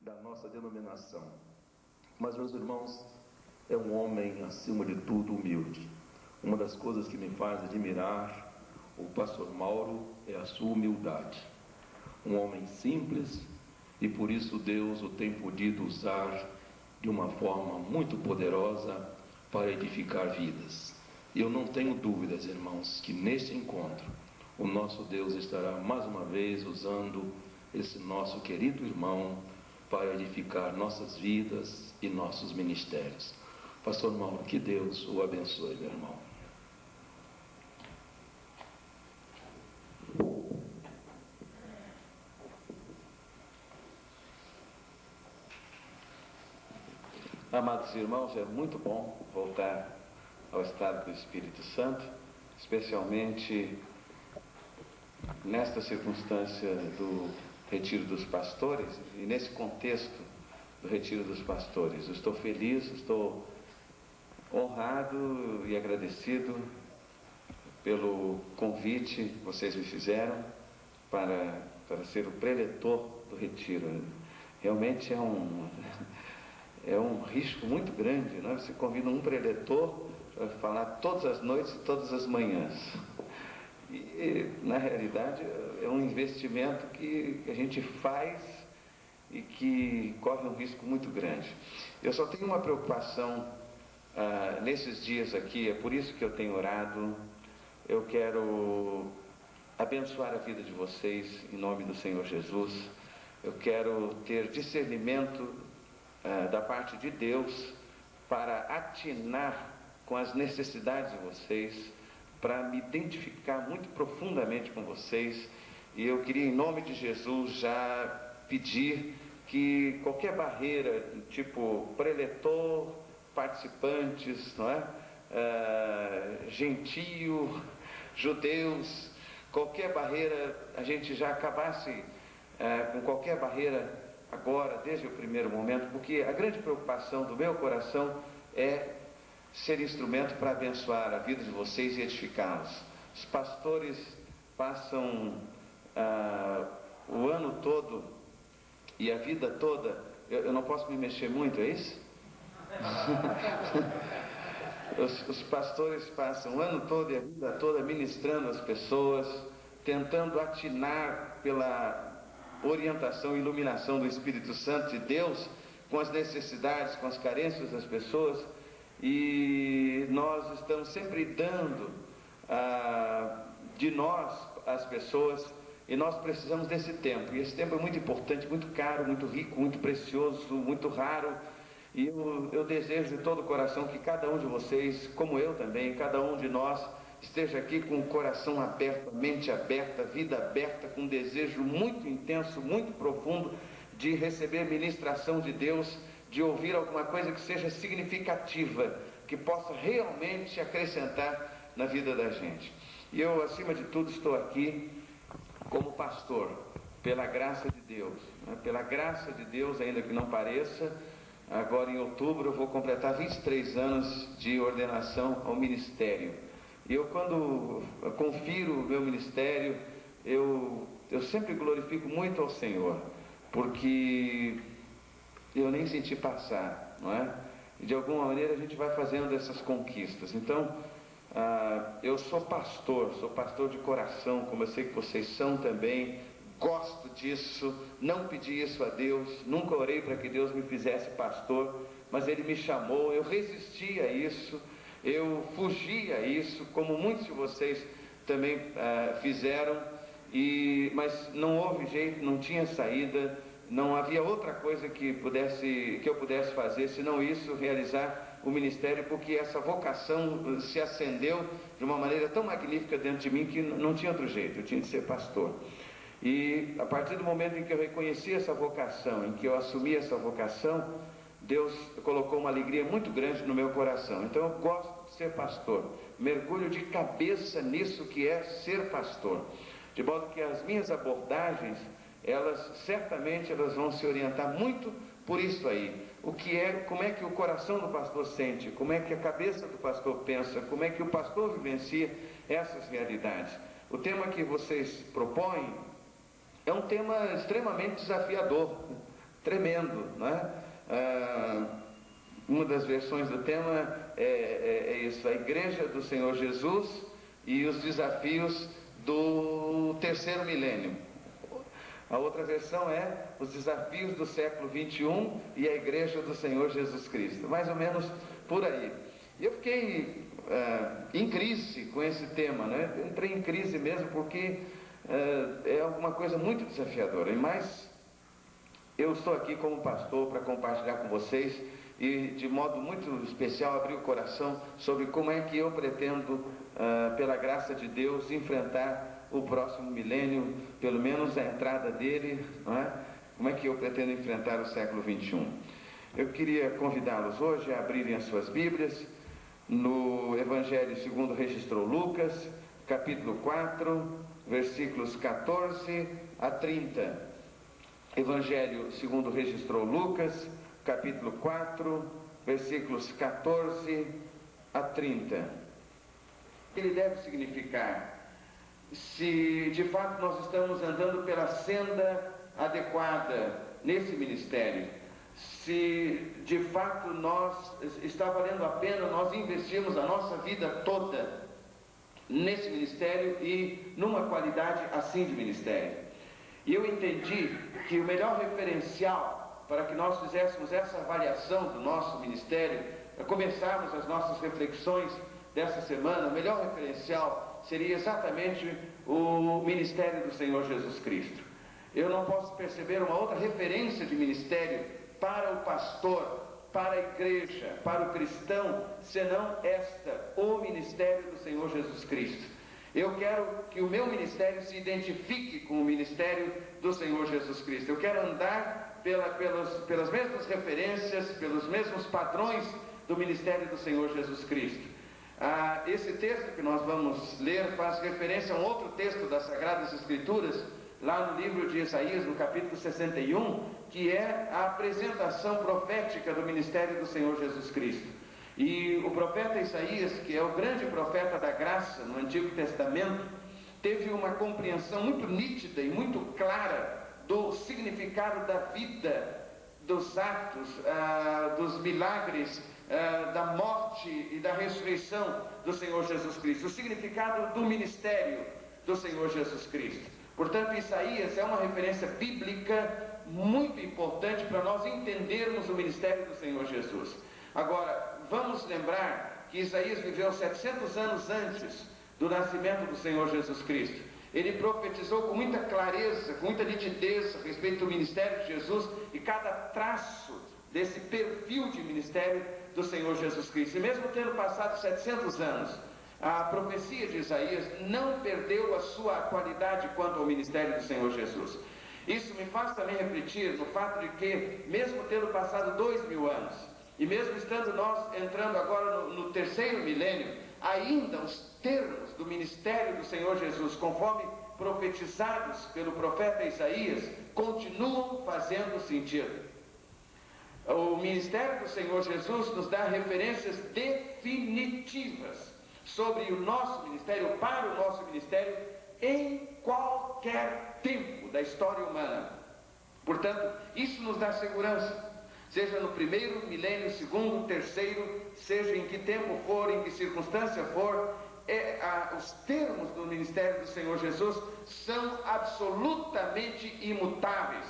da nossa denominação. Mas, meus irmãos, é um homem, acima de tudo, humilde. Uma das coisas que me faz admirar o pastor Mauro é a sua humildade. Um homem simples, e por isso Deus o tem podido usar de uma forma muito poderosa para edificar vidas. E eu não tenho dúvidas, irmãos, que neste encontro o nosso Deus estará mais uma vez usando esse nosso querido irmão para edificar nossas vidas e nossos ministérios. Pastor Mauro, que Deus o abençoe, meu irmão. Amados irmãos, é muito bom voltar ao estado do Espírito Santo, especialmente nesta circunstância do Retiro dos Pastores e nesse contexto do Retiro dos Pastores. Eu estou feliz, estou honrado e agradecido pelo convite que vocês me fizeram para ser o preletor do Retiro. Realmente é um risco muito grande, não é? Você convida um preletor para falar todas as noites e todas as manhãs. E, na realidade, é um investimento que a gente faz e que corre um risco muito grande. Eu só tenho uma preocupação nesses dias aqui, é por isso que eu tenho orado. Eu quero abençoar a vida de vocês em nome do Senhor Jesus. Eu quero ter discernimento da parte de Deus para atinar com as necessidades de vocês, para me identificar muito profundamente com vocês. E eu queria, em nome de Jesus, já pedir que qualquer barreira, tipo preletor, participantes, não é? Gentio, judeus, qualquer barreira, a gente já acabasse com qualquer barreira agora, desde o primeiro momento, porque a grande preocupação do meu coração é ser instrumento para abençoar a vida de vocês e edificá-los. Os pastores passam o ano todo e a vida toda, eu não posso me mexer muito, é isso? Os pastores passam o ano todo e a vida toda ministrando as pessoas, tentando atinar pela orientação e iluminação do Espírito Santo de Deus com as necessidades, com as carências das pessoas, e nós estamos sempre dando de nós às pessoas, e nós precisamos desse tempo, e esse tempo é muito importante, muito caro, muito rico, muito precioso, muito raro, e eu desejo de todo o coração que cada um de vocês, como eu também, cada um de nós, esteja aqui com o coração aberto, a mente aberta, a vida aberta, com um desejo muito intenso, muito profundo de receber ministração de Deus, de ouvir alguma coisa que seja significativa, que possa realmente acrescentar na vida da gente. E eu, acima de tudo, estou aqui como pastor, pela graça de Deus, né? Pela graça de Deus, ainda que não pareça. Agora em outubro eu vou completar 23 anos de ordenação ao ministério. E eu, quando confiro o meu ministério, eu sempre glorifico muito ao Senhor, porque eu nem senti passar, não é? E de alguma maneira a gente vai fazendo essas conquistas. Então, eu sou pastor de coração, como eu sei que vocês são também, gosto disso, não pedi isso a Deus, nunca orei para que Deus me fizesse pastor, mas Ele me chamou, eu resisti a isso, eu fugi a isso, como muitos de vocês também fizeram, mas não houve jeito, não tinha saída, não havia outra coisa que eu pudesse fazer, senão isso, realizar o ministério, porque essa vocação se acendeu de uma maneira tão magnífica dentro de mim que não tinha outro jeito, eu tinha de ser pastor. E a partir do momento em que eu reconheci essa vocação, em que eu assumi essa vocação, Deus colocou uma alegria muito grande no meu coração. Então eu gosto de ser pastor, mergulho de cabeça nisso que é ser pastor, de modo que as minhas abordagens, certamente vão se orientar muito por isso aí. Como é que o coração do pastor sente, como é que a cabeça do pastor pensa, como é que o pastor vivencia essas realidades. O tema que vocês propõem é um tema extremamente desafiador, tremendo, né? Uma das versões do tema é isso, a Igreja do Senhor Jesus e os desafios do terceiro milênio. A outra versão é os desafios do século 21 e a Igreja do Senhor Jesus Cristo, mais ou menos por aí. E eu fiquei em crise com esse tema, né? Eu entrei em crise mesmo porque é alguma coisa muito desafiadora, mas eu estou aqui como pastor para compartilhar com vocês e de modo muito especial abrir o coração sobre como é que eu pretendo, pela graça de Deus, enfrentar o próximo milênio, pelo menos a entrada dele, não é? Como é que eu pretendo enfrentar o século 21. Eu queria convidá-los hoje a abrirem as suas Bíblias no Evangelho segundo registrou Lucas, capítulo 4, versículos 14 a 30. Evangelho segundo registrou Lucas, capítulo 4, versículos 14 a 30. Ele deve significar se de fato nós estamos andando pela senda adequada nesse ministério, se de fato está valendo a pena nós investirmos a nossa vida toda nesse ministério e numa qualidade assim de ministério. E eu entendi que o melhor referencial para que nós fizéssemos essa avaliação do nosso ministério, para começarmos as nossas reflexões dessa semana, o melhor referencial seria exatamente o ministério do Senhor Jesus Cristo. Eu não posso perceber uma outra referência de ministério para o pastor, para a igreja, para o cristão, senão o ministério do Senhor Jesus Cristo. Eu quero que o meu ministério se identifique com o ministério do Senhor Jesus Cristo. Eu quero andar pelas mesmas referências, pelos mesmos padrões do ministério do Senhor Jesus Cristo. Esse texto que nós vamos ler faz referência a um outro texto das Sagradas Escrituras, lá no livro de Isaías, no capítulo 61, que é a apresentação profética do ministério do Senhor Jesus Cristo. E o profeta Isaías, que é o grande profeta da graça no Antigo Testamento, teve uma compreensão muito nítida e muito clara do significado da vida, dos atos, dos milagres, da morte e da ressurreição do Senhor Jesus Cristo, o significado do ministério do Senhor Jesus Cristo. Portanto, Isaías é uma referência bíblica muito importante para nós entendermos o ministério do Senhor Jesus. Agora, vamos lembrar que Isaías viveu 700 anos antes do nascimento do Senhor Jesus Cristo. Ele profetizou com muita clareza, com muita nitidez a respeito do ministério de Jesus e cada traço desse perfil de ministério do Senhor Jesus Cristo. E mesmo tendo passado 700 anos, a profecia de Isaías não perdeu a sua qualidade quanto ao ministério do Senhor Jesus. Isso me faz também refletir no fato de que, mesmo tendo passado 2000 anos, e mesmo estando nós entrando agora no terceiro milênio, ainda os termos do ministério do Senhor Jesus, conforme profetizados pelo profeta Isaías, continuam fazendo sentido. O ministério do Senhor Jesus nos dá referências definitivas sobre o nosso ministério, para o nosso ministério, em qualquer tempo da história humana. Portanto, isso nos dá segurança, seja no primeiro milênio, segundo, terceiro, seja em que tempo for, em que circunstância for, os termos do ministério do Senhor Jesus são absolutamente imutáveis.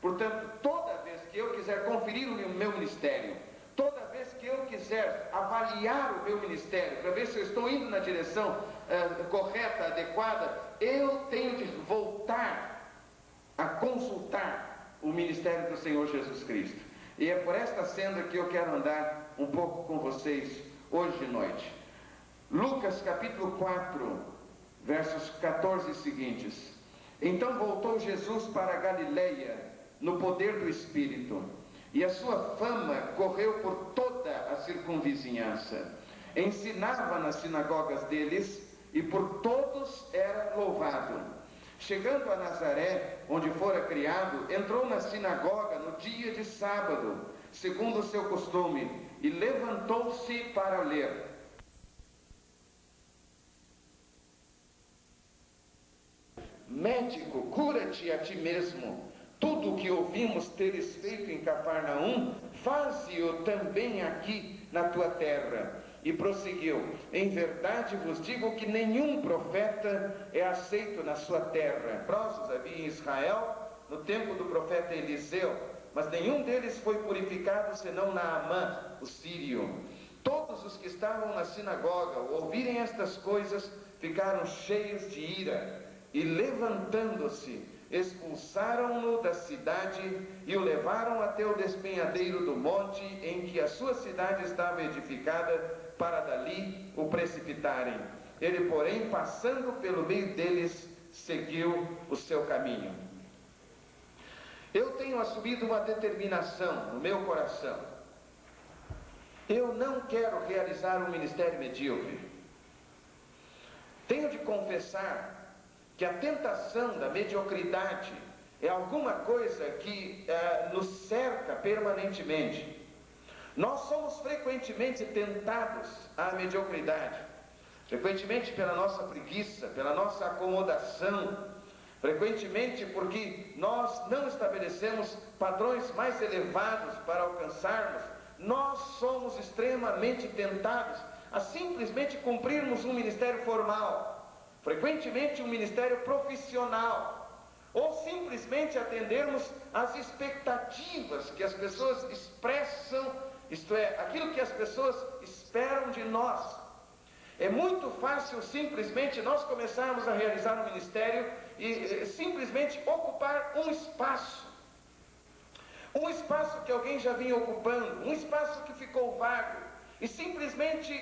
Portanto, toda vez que eu quiser conferir o meu ministério, toda vez que eu quiser avaliar o meu ministério, para ver se eu estou indo na direção correta, adequada, eu tenho de voltar a consultar o ministério do Senhor Jesus Cristo. E é por esta senda que eu quero andar um pouco com vocês hoje de noite. Lucas capítulo 4, versos 14 seguintes. Então voltou Jesus para a Galileia, no poder do Espírito, e a sua fama correu por toda a circunvizinhança. Ensinava nas sinagogas deles, e por todos era louvado. Chegando a Nazaré, onde fora criado, entrou na sinagoga no dia de sábado, segundo o seu costume, e levantou-se para ler. Médico, cura-te a ti mesmo, tudo o que ouvimos teres feito em Cafarnaum, faze-o também aqui na tua terra. E prosseguiu: em verdade vos digo que nenhum profeta é aceito na sua terra. Leprosos havia em Israel no tempo do profeta Eliseu, mas nenhum deles foi purificado senão Naamã, o sírio. Todos os que estavam na sinagoga, ao ouvirem estas coisas, ficaram cheios de ira, e levantando-se, expulsaram-no da cidade e o levaram até o despenhadeiro do monte em que a sua cidade estava edificada, para dali o precipitarem. Ele, porém, passando pelo meio deles, seguiu o seu caminho. Eu tenho assumido uma determinação no meu coração. Eu não quero realizar um ministério medíocre. Tenho de confessar que a tentação da mediocridade é alguma coisa que nos cerca permanentemente. Nós somos frequentemente tentados à mediocridade, frequentemente pela nossa preguiça, pela nossa acomodação, frequentemente porque nós não estabelecemos padrões mais elevados para alcançarmos. Nós somos extremamente tentados a simplesmente cumprirmos um ministério formal, frequentemente um ministério profissional, ou simplesmente atendermos às expectativas que as pessoas expressam, isto é, aquilo que as pessoas esperam de nós. É muito fácil simplesmente nós começarmos a realizar um ministério e simplesmente ocupar um espaço que alguém já vinha ocupando, um espaço que ficou vago, e simplesmente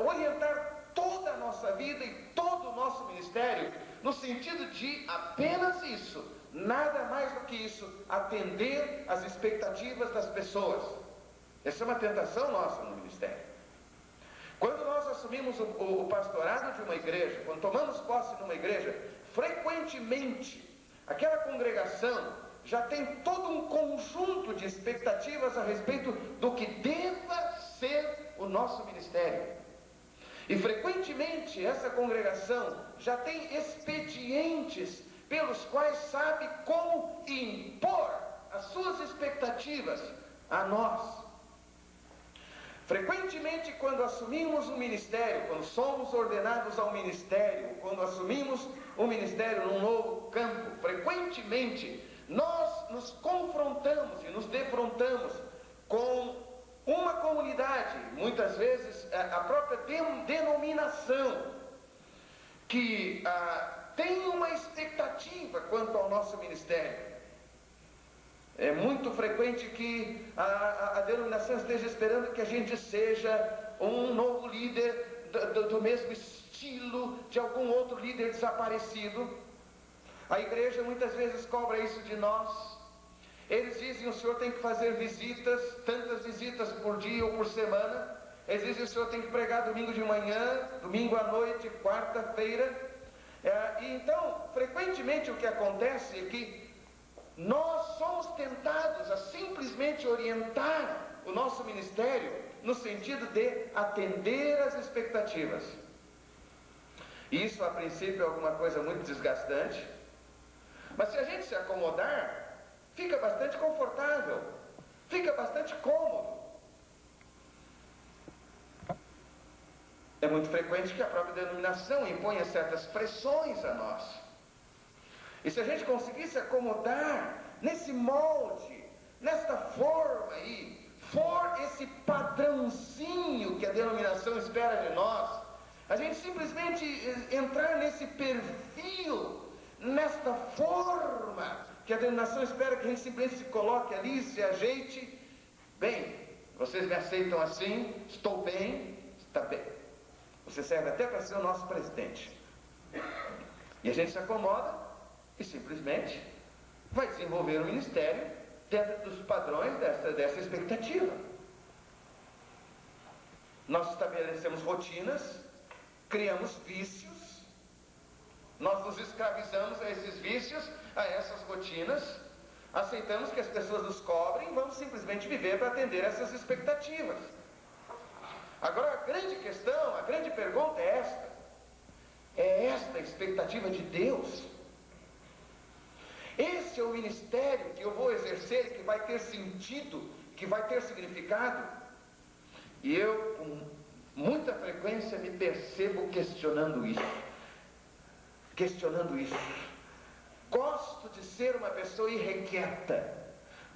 orientar toda a nossa vida e todo o nosso ministério no sentido de apenas isso, nada mais do que isso, atender às expectativas das pessoas. Essa é uma tentação nossa no ministério. Quando nós assumimos o pastorado de uma igreja, quando tomamos posse de uma igreja, frequentemente aquela congregação já tem todo um conjunto de expectativas a respeito do que deva ser o nosso ministério. E frequentemente essa congregação já tem expedientes pelos quais sabe como impor as suas expectativas a nós. Frequentemente, quando assumimos um ministério, quando somos ordenados ao ministério, quando assumimos um ministério num novo campo, frequentemente nós nos confrontamos e nos defrontamos com uma comunidade, muitas vezes a própria denominação, que tem uma expectativa quanto ao nosso ministério. É muito frequente que a denominação esteja esperando que a gente seja um novo líder do mesmo estilo de algum outro líder desaparecido. A igreja muitas vezes cobra isso de nós. Eles dizem: o senhor tem que fazer visitas, tantas visitas por dia ou por semana. Eles dizem: o senhor tem que pregar domingo de manhã, domingo à noite, quarta-feira. E então, frequentemente o que acontece é que nós somos tentados a simplesmente orientar o nosso ministério no sentido de atender às expectativas. Isso, a princípio, é alguma coisa muito desgastante, mas se a gente se acomodar, fica bastante confortável, fica bastante cômodo. É muito frequente que a própria denominação imponha certas pressões a nós. E se a gente conseguir se acomodar nesse molde, nesta forma aí, for esse padrãozinho que a denominação espera de nós, a gente simplesmente entrar nesse perfil, nesta forma que a denominação espera que a gente simplesmente se coloque ali, se ajeite. Bem, vocês me aceitam assim, estou bem, está bem. Você serve até para ser o nosso presidente. E a gente se acomoda e simplesmente vai desenvolver um ministério dentro dos padrões dessa expectativa. Nós estabelecemos rotinas, criamos vícios, nós nos escravizamos a esses vícios, a essas rotinas, aceitamos que as pessoas nos cobrem e vamos simplesmente viver para atender essas expectativas. Agora, a grande questão, a grande pergunta é esta: é esta a expectativa de Deus? Esse é o ministério que acontecer, que vai ter sentido, que vai ter significado. E eu, com muita frequência, me percebo questionando isso. Gosto de ser uma pessoa irrequieta.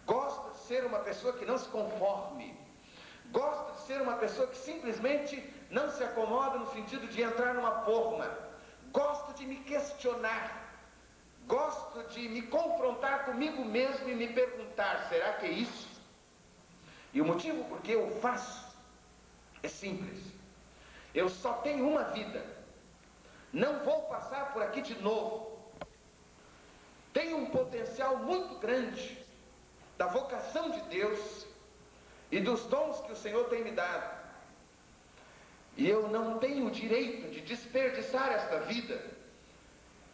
Gosto de ser uma pessoa que não se conforme. Gosto de ser uma pessoa que simplesmente não se acomoda no sentido de entrar numa forma. Gosto de me questionar. Gosto de me confrontar comigo mesmo e me perguntar, será que é isso? E o motivo por que eu faço é simples. Eu só tenho uma vida. Não vou passar por aqui de novo. Tenho um potencial muito grande da vocação de Deus e dos dons que o Senhor tem me dado. E eu não tenho o direito de desperdiçar esta vida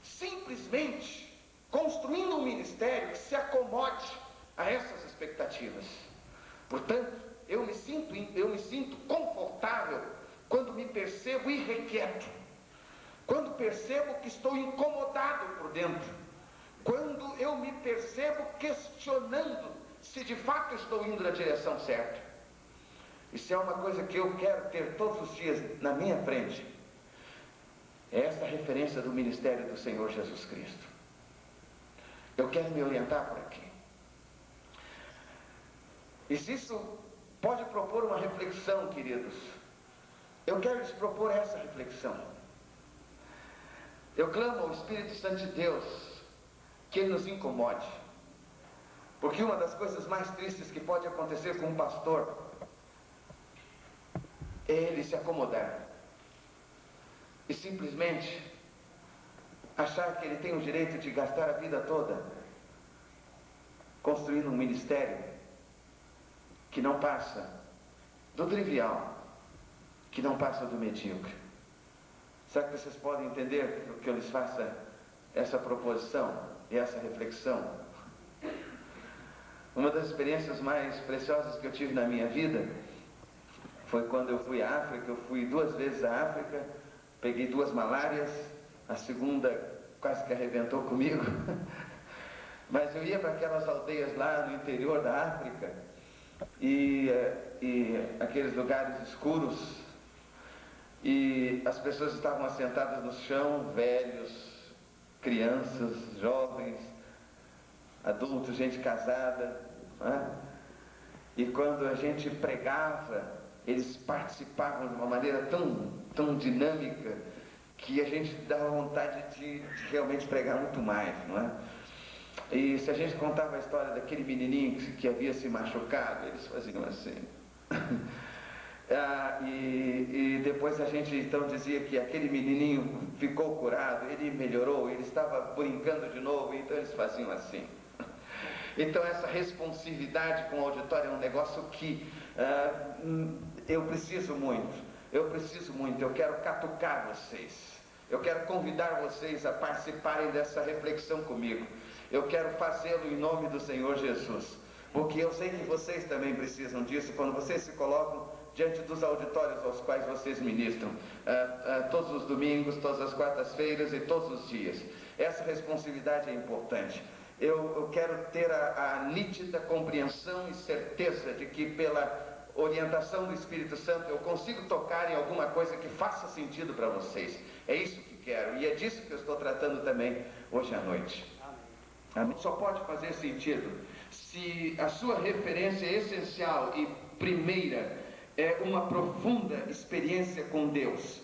simplesmente construindo um ministério que se acomode a essas expectativas. Portanto, eu me sinto confortável quando me percebo irrequieto, quando percebo que estou incomodado por dentro, quando eu me percebo questionando se de fato estou indo na direção certa. Isso é uma coisa que eu quero ter todos os dias na minha frente. É essa referência do ministério do Senhor Jesus Cristo. Eu quero me orientar por aqui. E se isso pode propor uma reflexão, queridos, eu quero lhes propor essa reflexão. Eu clamo ao Espírito Santo de Deus que Ele nos incomode. Porque uma das coisas mais tristes que pode acontecer com um pastor é ele se acomodar e simplesmente achar que ele tem o direito de gastar a vida toda construindo um ministério que não passa do trivial, que não passa do medíocre. Será que vocês podem entender que eu lhes faça essa proposição e essa reflexão? Uma das experiências mais preciosas que eu tive na minha vida foi quando eu fui à África. Eu fui 2 vezes à África, peguei 2 malárias, a segunda quase que arrebentou comigo. Mas eu ia para aquelas aldeias lá no interior da África e aqueles lugares escuros, e as pessoas estavam assentadas no chão, velhos, crianças, jovens, adultos, gente casada, né? E quando a gente pregava, eles participavam de uma maneira tão dinâmica que a gente dava vontade de realmente pregar muito mais, não é? E se a gente contava a história daquele menininho que havia se machucado, eles faziam assim. E depois a gente então dizia que aquele menininho ficou curado, ele melhorou, ele estava brincando de novo, então eles faziam assim. Então essa responsividade com o auditório é um negócio que eu preciso muito, eu quero catucar vocês, eu quero convidar vocês a participarem dessa reflexão comigo, eu quero fazê-lo em nome do Senhor Jesus, porque eu sei que vocês também precisam disso quando vocês se colocam diante dos auditórios aos quais vocês ministram, todos os domingos, todas as quartas-feiras e todos os dias. Essa responsabilidade é importante. Eu quero ter a nítida compreensão e certeza de que pela orientação do Espírito Santo eu consigo tocar em alguma coisa que faça sentido para vocês. É isso que quero, e é disso que eu estou tratando também hoje à noite. Amém. Só pode fazer sentido se a sua referência essencial e primeira é uma profunda experiência com Deus.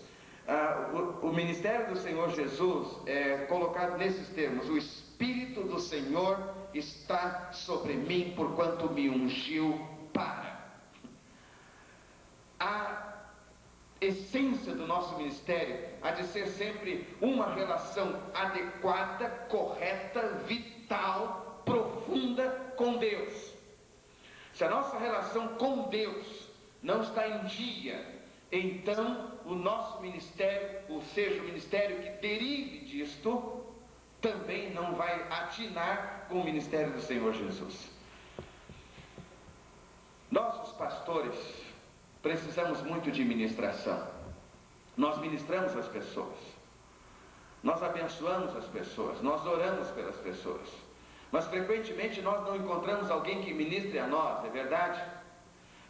O ministério do Senhor Jesus é colocado nesses termos: o Espírito do Senhor está sobre mim, porquanto me ungiu para. A essência do nosso ministério há de ser sempre uma relação adequada, correta, vital, profunda com Deus. Se a nossa relação com Deus não está em dia, então o nosso ministério, ou seja, o ministério que derive disto, também não vai atinar com o ministério do Senhor Jesus. Nós, os pastores, precisamos muito de ministração. Nós ministramos as pessoas, nós abençoamos as pessoas, nós oramos pelas pessoas, Mas frequentemente nós não encontramos alguém que ministre a nós, é verdade?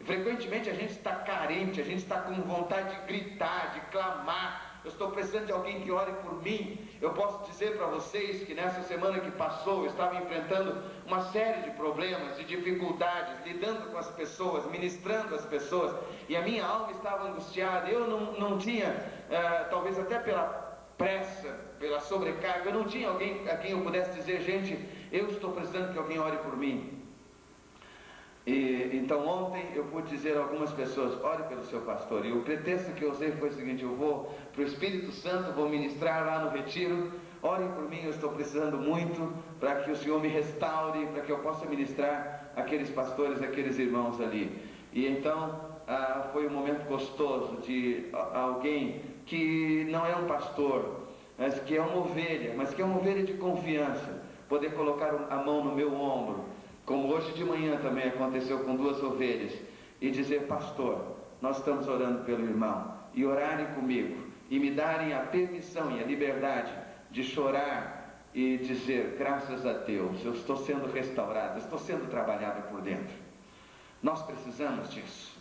Frequentemente a gente está carente, a gente está com vontade de gritar, de clamar. Eu estou precisando de alguém que ore por mim. Eu posso dizer para vocês que nessa semana que passou eu estava enfrentando uma série de problemas, de dificuldades, lidando com as pessoas, ministrando as pessoas, e a minha alma estava angustiada. Eu não tinha, talvez até pela pressa, pela sobrecarga, eu não tinha alguém a quem eu pudesse dizer: gente, eu estou precisando que alguém ore por mim. Então ontem eu pude dizer a algumas pessoas: ore pelo seu pastor. E o pretexto que eu usei foi o seguinte: eu vou para o Espírito Santo, vou ministrar lá no retiro, orem por mim, eu estou precisando muito, para que o Senhor me restaure, para que eu possa ministrar aqueles pastores, aqueles irmãos ali. E então foi um momento gostoso de alguém que não é um pastor, mas que é uma ovelha de confiança, poder colocar a mão no meu ombro, como hoje de manhã também aconteceu com 2 ovelhas, e dizer: pastor, nós estamos orando pelo irmão, e orarem comigo, e me darem a permissão e a liberdade de chorar e dizer: graças a Deus, eu estou sendo restaurado, eu estou sendo trabalhado por dentro. Nós precisamos disso.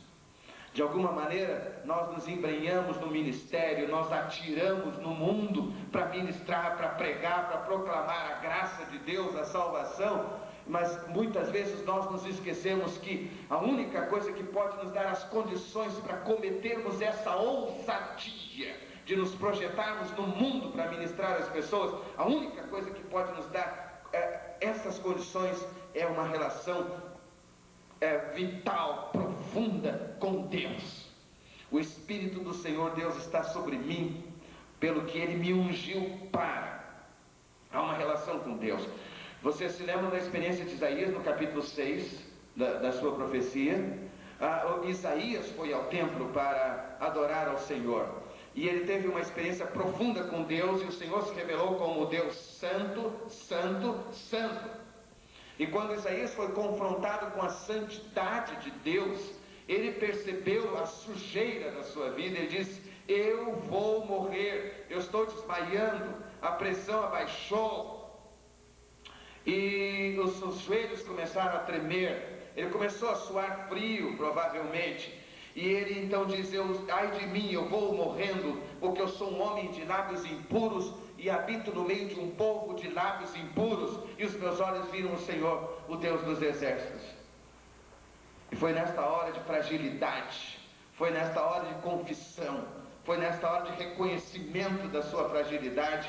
De alguma maneira nós nos embrenhamos no ministério, nós atiramos no mundo para ministrar, para pregar, para proclamar a graça de Deus, a salvação, mas muitas vezes nós nos esquecemos que a única coisa que pode nos dar as condições para cometermos essa ousadia de nos projetarmos no mundo para ministrar as pessoas, a única coisa que pode nos dar essas condições é uma relação vital, profunda com Deus. O Espírito do Senhor Deus está sobre mim, pelo que Ele me ungiu para. Há uma relação com Deus. Você se lembra da experiência de Isaías no capítulo 6 da sua profecia? Isaías foi ao templo para adorar ao Senhor, e ele teve uma experiência profunda com Deus, e o Senhor se revelou como Deus santo, santo, santo. E quando Isaías foi confrontado com a santidade de Deus, ele percebeu a sujeira da sua vida. Ele disse: eu vou morrer, eu estou desmaiando, a pressão abaixou, e os seus joelhos começaram a tremer, ele começou a suar frio, provavelmente, e ele então diz: ai de mim, eu vou morrendo, porque eu sou um homem de lábios impuros, e habito no meio de um povo de lábios impuros, e os meus olhos viram o Senhor, o Deus dos exércitos. E foi nesta hora de fragilidade, foi nesta hora de confissão, foi nesta hora de reconhecimento da sua fragilidade,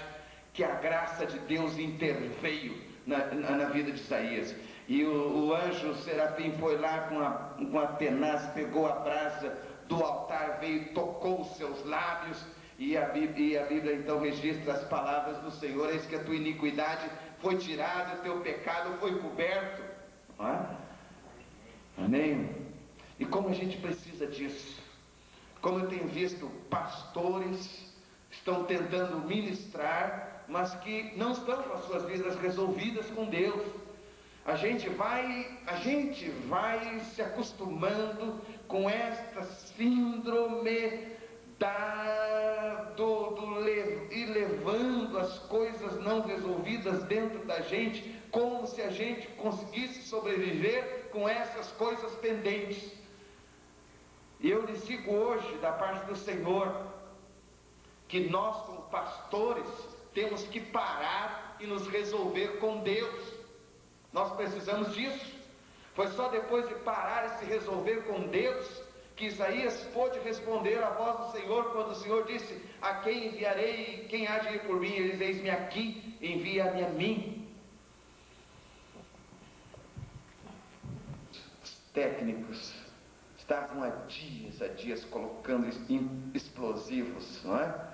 que a graça de Deus interveio na vida de Isaías. E o anjo serafim foi lá com a tenaz, pegou a brasa do altar, veio e tocou os seus lábios. E a Bíblia então registra as palavras do Senhor: eis que a tua iniquidade foi tirada, o teu pecado foi coberto. Não é? Amém? E como a gente precisa disso. Como eu tenho visto pastores estão tentando ministrar, mas que não estão com as suas vidas resolvidas com Deus. A gente vai se acostumando com esta síndrome e levando as coisas não resolvidas dentro da gente, como se a gente conseguisse sobreviver com essas coisas pendentes. E eu lhes digo hoje, da parte do Senhor, que nós como pastores temos que parar e nos resolver com Deus. Nós precisamos disso. Foi só depois de parar e se resolver com Deus que Isaías pôde responder à voz do Senhor, quando o Senhor disse: a quem enviarei, quem há de ir por mim? Ele diz: eis-me aqui, envia-me a mim. Os técnicos estavam há dias colocando explosivos, não é?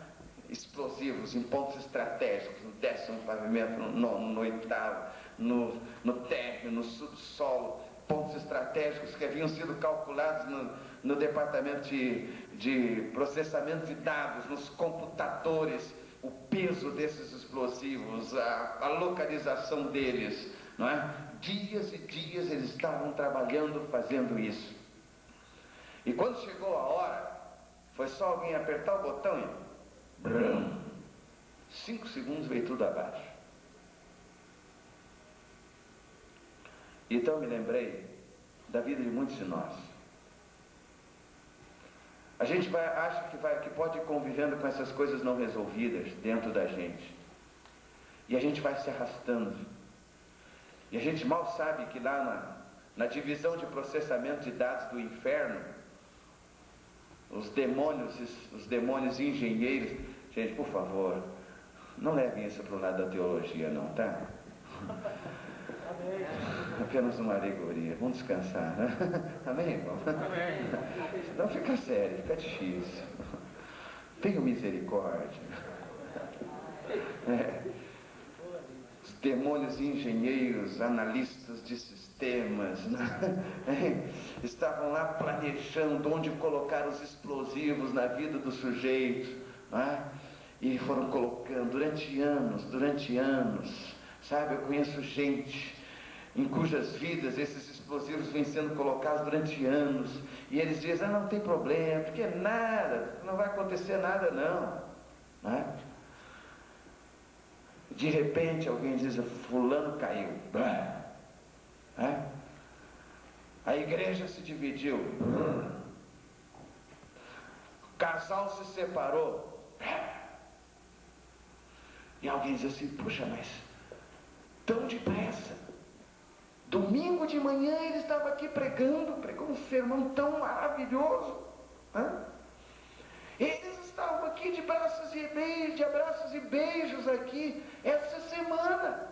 Explosivos em pontos estratégicos, no 10º pavimento, no 8º, no térreo, no subsolo, pontos estratégicos que haviam sido calculados no departamento de processamento de dados, nos computadores, o peso desses explosivos, a localização deles, não é? Dias e dias eles estavam trabalhando, fazendo isso. E quando chegou a hora, foi só alguém apertar o botão e 5 segundos veio tudo abaixo. Então me lembrei da vida de muitos de nós. A gente acha que pode ir convivendo com essas coisas não resolvidas dentro da gente. E a gente vai se arrastando. E a gente mal sabe que lá na divisão de processamento de dados do inferno, os demônios engenheiros... Gente, por favor, não levem isso para o lado da teologia não, tá? Apenas uma alegoria. Vamos descansar, né? Amém, irmão? Amém. Não fica sério, fica difícil. Tenha misericórdia. Os demônios engenheiros, analistas de sistemas, né? Estavam lá planejando onde colocar os explosivos na vida do sujeito, né? E foram colocando durante anos, sabe? Eu conheço gente em cujas vidas esses explosivos vêm sendo colocados durante anos, e eles dizem, não tem problema, porque nada, não vai acontecer nada não, né? De repente alguém diz, fulano caiu, né? A igreja se dividiu, o casal se separou, e alguém diz assim, puxa, mas tão depressa. Domingo de manhã ele estava aqui pregando um sermão tão maravilhoso, né? Eles estavam aqui de abraços e beijos aqui essa semana.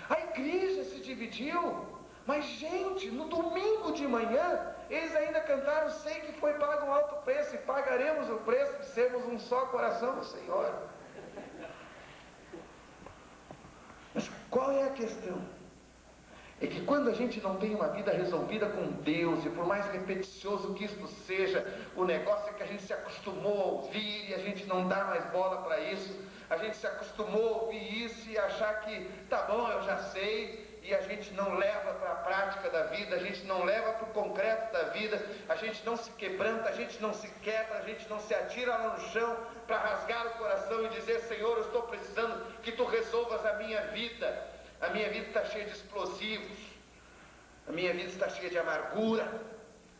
A igreja se dividiu, mas gente, no domingo de manhã eles ainda cantaram, sei que foi pago um alto preço e pagaremos o preço de sermos um só coração do Senhor. Mas qual é a questão? É que quando a gente não tem uma vida resolvida com Deus, e por mais repeticioso que isto seja, o negócio é que a gente se acostumou a ouvir e a gente não dá mais bola para isso, a gente se acostumou a ouvir isso e achar que, tá bom, eu já sei, e a gente não leva para a prática da vida, a gente não leva para o concreto da vida, a gente não se quebranta, a gente não se quebra, a gente não se atira lá no chão para rasgar o coração e dizer, Senhor, eu estou precisando que Tu resolvas a minha vida. A minha vida está cheia de explosivos, a minha vida está cheia de amargura,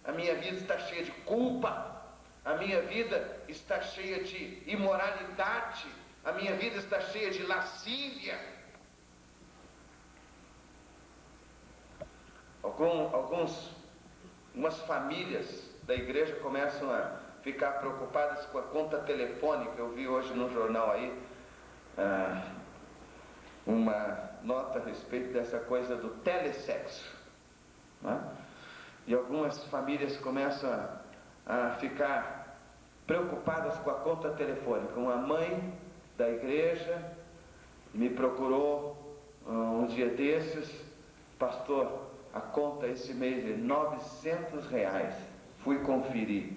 a minha vida está cheia de culpa, a minha vida está cheia de imoralidade, a minha vida está cheia de lascívia. Algumas famílias da igreja começam a ficar preocupadas com a conta telefônica. Eu vi hoje no jornal aí uma nota a respeito dessa coisa do telesexo, né? E algumas famílias começam a ficar preocupadas com a conta telefônica. Uma mãe da igreja me procurou um dia desses, pastor, a conta esse mês é R$900, fui conferir,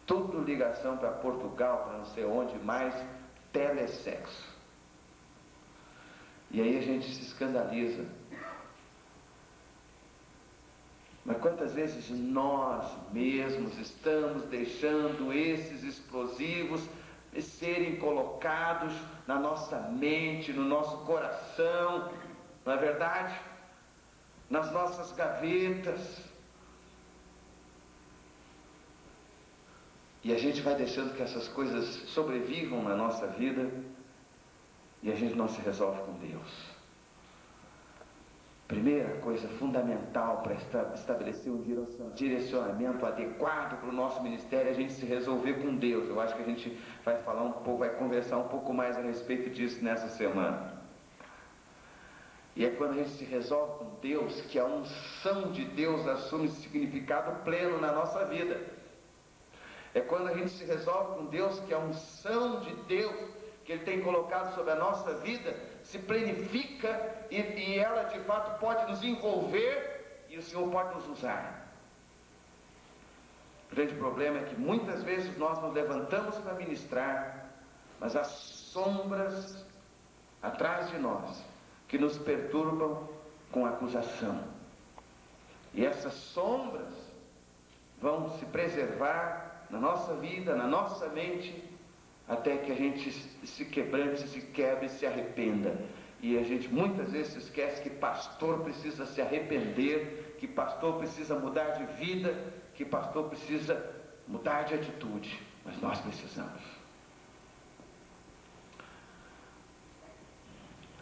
tudo ligação para Portugal, para não sei onde mais, telesexo. E aí a gente se escandaliza. Mas quantas vezes nós mesmos estamos deixando esses explosivos serem colocados na nossa mente, no nosso coração, não é verdade? Nas nossas gavetas. E a gente vai deixando que essas coisas sobrevivam na nossa vida e a gente não se resolve com Deus. Primeira coisa fundamental para estabelecer um direcionamento adequado para o nosso ministério é a gente se resolver com Deus. Eu acho que a gente vai falar um pouco, vai conversar um pouco mais a respeito disso nessa semana. E é quando a gente se resolve com Deus que a unção de Deus assume significado pleno na nossa vida. É quando a gente se resolve com Deus que a unção de Deus que Ele tem colocado sobre a nossa vida se planifica e ela de fato pode nos envolver e o Senhor pode nos usar. O grande problema é que muitas vezes nós nos levantamos para ministrar, mas há sombras atrás de nós que nos perturbam com acusação. E essas sombras vão se preservar na nossa vida, na nossa mente, até que a gente se quebrante, se quebre e se arrependa. E a gente muitas vezes esquece que pastor precisa se arrepender, que pastor precisa mudar de vida, que pastor precisa mudar de atitude. Mas nós precisamos.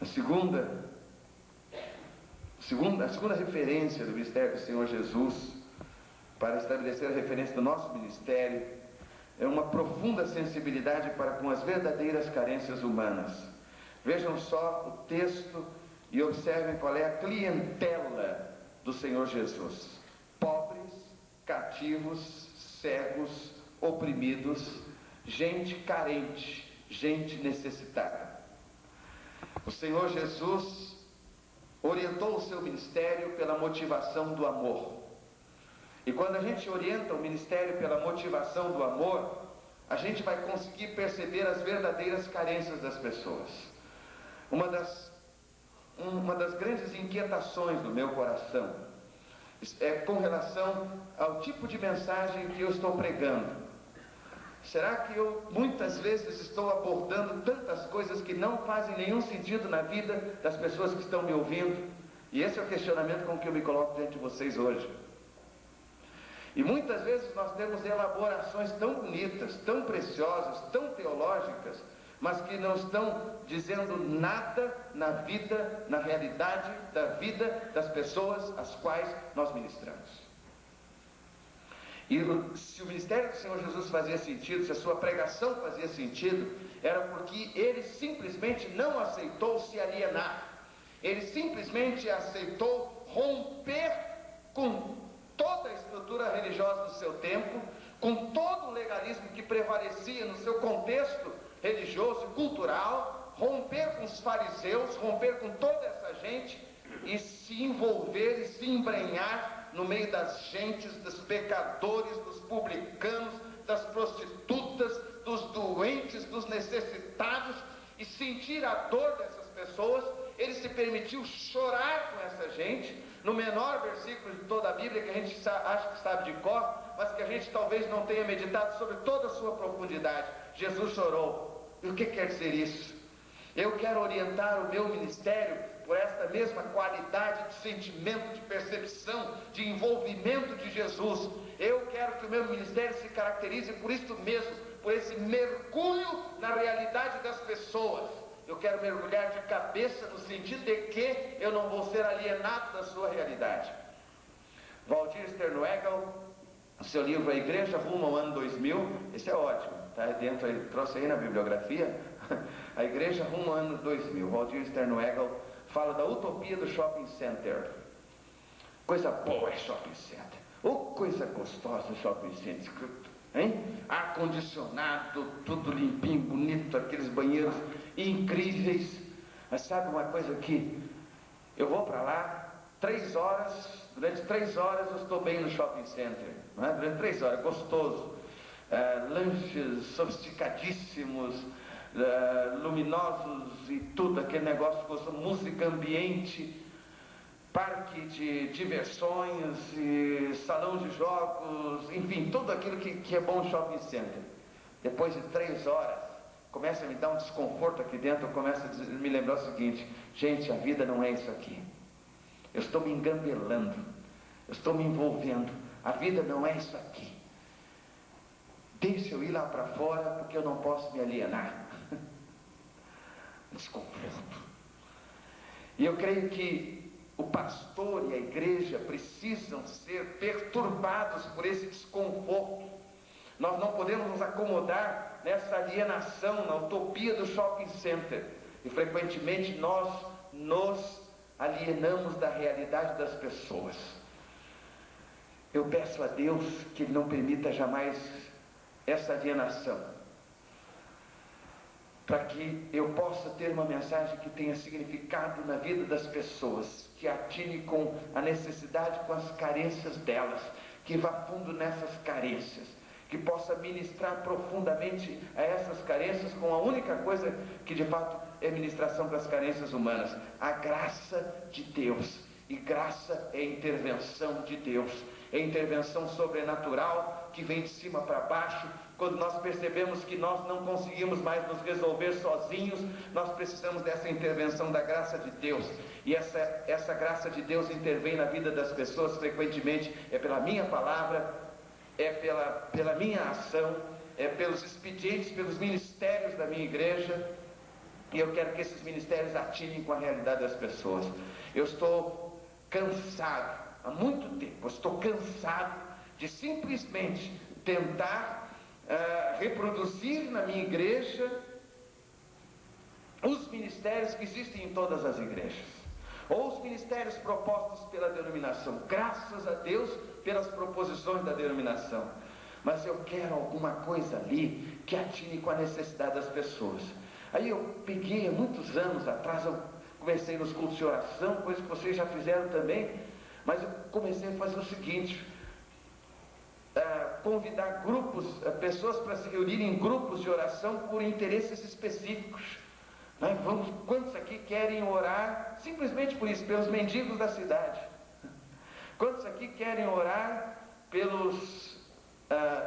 A segunda referência do ministério do Senhor Jesus, para estabelecer a referência do nosso ministério, é uma profunda sensibilidade para com as verdadeiras carências humanas. Vejam só o texto e observem qual é a clientela do Senhor Jesus: pobres, cativos, cegos, oprimidos, gente carente, gente necessitada. O Senhor Jesus orientou o seu ministério pela motivação do amor. E quando a gente orienta o ministério pela motivação do amor, a gente vai conseguir perceber as verdadeiras carências das pessoas. Uma das grandes inquietações do meu coração é com relação ao tipo de mensagem que eu estou pregando. Será que eu muitas vezes estou abordando tantas coisas que não fazem nenhum sentido na vida das pessoas que estão me ouvindo? E esse é o questionamento com que eu me coloco diante de vocês hoje. E muitas vezes nós temos elaborações tão bonitas, tão preciosas, tão teológicas, mas que não estão dizendo nada na vida, na realidade da vida das pessoas às quais nós ministramos. E se o ministério do Senhor Jesus fazia sentido, se a sua pregação fazia sentido, era porque ele simplesmente não aceitou se alienar. Ele simplesmente aceitou romper com toda a estrutura religiosa do seu tempo, com todo o legalismo que prevalecia no seu contexto religioso e cultural, romper com os fariseus, romper com toda essa gente e se envolver e se embrenhar no meio das gentes, dos pecadores, dos publicanos, das prostitutas, dos doentes, dos necessitados, e sentir a dor dessas pessoas. Ele se permitiu chorar com essa gente, no menor versículo de toda a Bíblia, que a gente acha que sabe de cor, mas que a gente talvez não tenha meditado sobre toda a sua profundidade. Jesus chorou. E o que quer dizer isso? Eu quero orientar o meu ministério por esta mesma qualidade de sentimento, de percepção, de envolvimento de Jesus. Eu quero que o meu ministério se caracterize por isso mesmo, por esse mergulho na realidade das pessoas. Eu quero mergulhar de cabeça no sentido de que eu não vou ser alienado da sua realidade. Waldir Sternwegel, no seu livro A Igreja Rumo ao Ano 2000, esse é ótimo, está dentro, ele trouxe aí na bibliografia, A Igreja Rumo ao Ano 2000, Waldir Sternwegel fala da utopia do shopping center. Coisa boa é shopping center. Coisa gostosa shopping center. Hein? Ar-condicionado, tudo limpinho, bonito, aqueles banheiros incríveis. Mas sabe uma coisa que eu vou para lá 3 horas, durante 3 horas eu estou bem no shopping center, não é? Durante 3 horas, gostoso. Lanches sofisticadíssimos, luminosos e tudo, aquele negócio gostoso, música ambiente, parque de diversões, e salão de jogos, enfim, tudo aquilo que é bom no shopping center. Depois de 3 horas, começa a me dar um desconforto aqui dentro, eu começo a me lembrar o seguinte: gente, a vida não é isso aqui. Eu estou me engambelando, eu estou me envolvendo, a vida não é isso aqui. Deixa eu ir lá para fora, porque eu não posso me alienar. Desconforto. E eu creio que o pastor e a igreja precisam ser perturbados por esse desconforto. Nós não podemos nos acomodar nessa alienação, na utopia do shopping center. E frequentemente nós nos alienamos da realidade das pessoas. Eu peço a Deus que Ele não permita jamais essa alienação, para que eu possa ter uma mensagem que tenha significado na vida das pessoas, que atine com a necessidade, com as carências delas, que vá fundo nessas carências, que possa ministrar profundamente a essas carências com a única coisa que de fato é ministração para as carências humanas: a graça de Deus. E graça é intervenção de Deus. é intervenção sobrenatural que vem de cima para baixo. Quando nós percebemos que nós não conseguimos mais nos resolver sozinhos, nós precisamos dessa intervenção da graça de Deus. E essa graça de Deus intervém na vida das pessoas frequentemente, é pela minha palavra, é pela minha ação, é pelos expedientes, pelos ministérios da minha igreja. E eu quero que esses ministérios atinem com a realidade das pessoas. Eu estou cansado, há muito tempo, eu estou cansado de simplesmente tentar reproduzir na minha igreja os ministérios que existem em todas as igrejas, ou os ministérios propostos pela denominação. Graças a Deus pelas proposições da denominação, mas eu quero alguma coisa ali que atine com a necessidade das pessoas. Aí eu peguei, há muitos anos atrás, eu comecei nos cultos de oração, coisa que vocês já fizeram também, mas eu comecei a fazer o seguinte: convidar grupos, pessoas para se reunirem em grupos de oração por interesses específicos. Quantos aqui querem orar simplesmente por isso, pelos mendigos da cidade? Quantos aqui querem orar pelos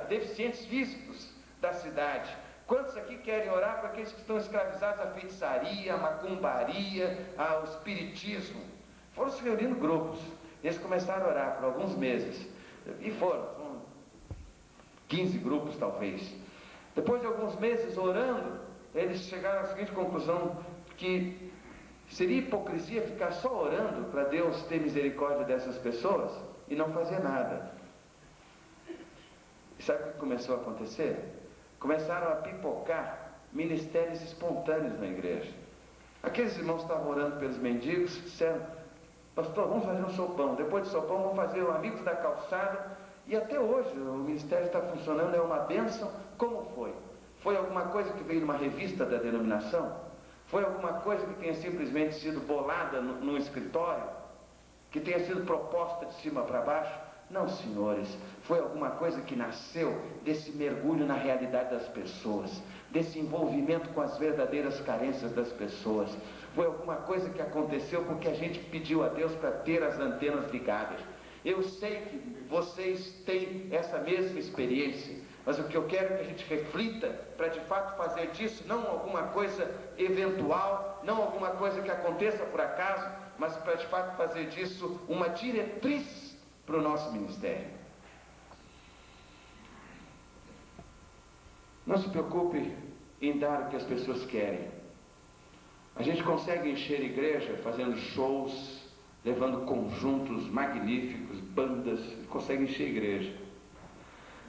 deficientes físicos da cidade? Quantos aqui querem orar para aqueles que estão escravizados à feitiçaria, à macumbaria, ao espiritismo? Foram se reunindo grupos. Eles começaram a orar por alguns meses. E foram 15 grupos talvez. Depois de alguns meses orando, eles chegaram à seguinte conclusão: que seria hipocrisia ficar só orando para Deus ter misericórdia dessas pessoas e não fazer nada. E sabe o que começou a acontecer? Começaram a pipocar ministérios espontâneos na igreja. Aqueles irmãos que estavam orando pelos mendigos disseram: pastor, vamos fazer um sopão. Depois do sopão vamos fazer o Amigos da Calçada. E até hoje o ministério está funcionando, é uma bênção. Como foi? Foi alguma coisa que veio numa revista da denominação? Foi alguma coisa que tenha simplesmente sido bolada no escritório? Que tenha sido proposta de cima para baixo? Não, senhores, foi alguma coisa que nasceu desse mergulho na realidade das pessoas, desse envolvimento com as verdadeiras carências das pessoas. Foi alguma coisa que aconteceu porque a gente pediu a Deus para ter as antenas ligadas. Eu sei que vocês têm essa mesma experiência, mas o que eu quero é que a gente reflita para de fato fazer disso não alguma coisa eventual, não alguma coisa que aconteça por acaso, mas para de fato fazer disso uma diretriz para o nosso ministério. Não se preocupe em dar o que as pessoas querem. A gente consegue encher a igreja fazendo shows, levando conjuntos magníficos, bandas, consegue encher a igreja.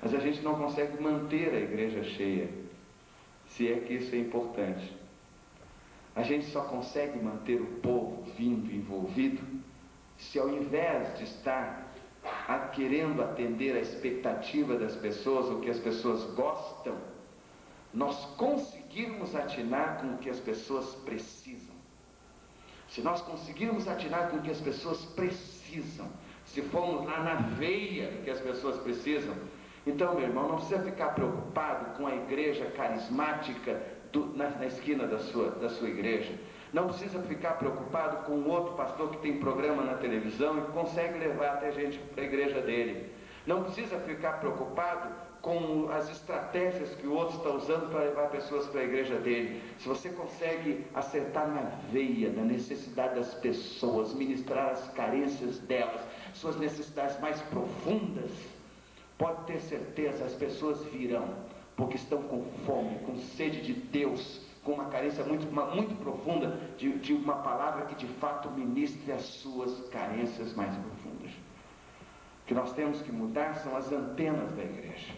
Mas a gente não consegue manter a igreja cheia, se é que isso é importante. A gente só consegue manter o povo vindo, envolvido, se ao invés de estar querendo atender a expectativa das pessoas, o que as pessoas gostam, nós conseguirmos atinar com o que as pessoas precisam. Se nós conseguirmos atinar com o que as pessoas precisam, se formos lá na veia do que as pessoas precisam, então, meu irmão, não precisa ficar preocupado com a igreja carismática na esquina da sua igreja. Não precisa ficar preocupado com o outro pastor que tem programa na televisão e consegue levar até gente para a igreja dele. Não precisa ficar preocupado com as estratégias que o outro está usando para levar pessoas para a igreja dele. Se você consegue acertar na veia, na necessidade das pessoas, ministrar as carências delas, suas necessidades mais profundas, pode ter certeza, as pessoas virão, porque estão com fome, com sede de Deus, com uma carência muito profunda de uma palavra que de fato ministre as suas carências mais profundas. O que nós temos que mudar são as antenas da igreja.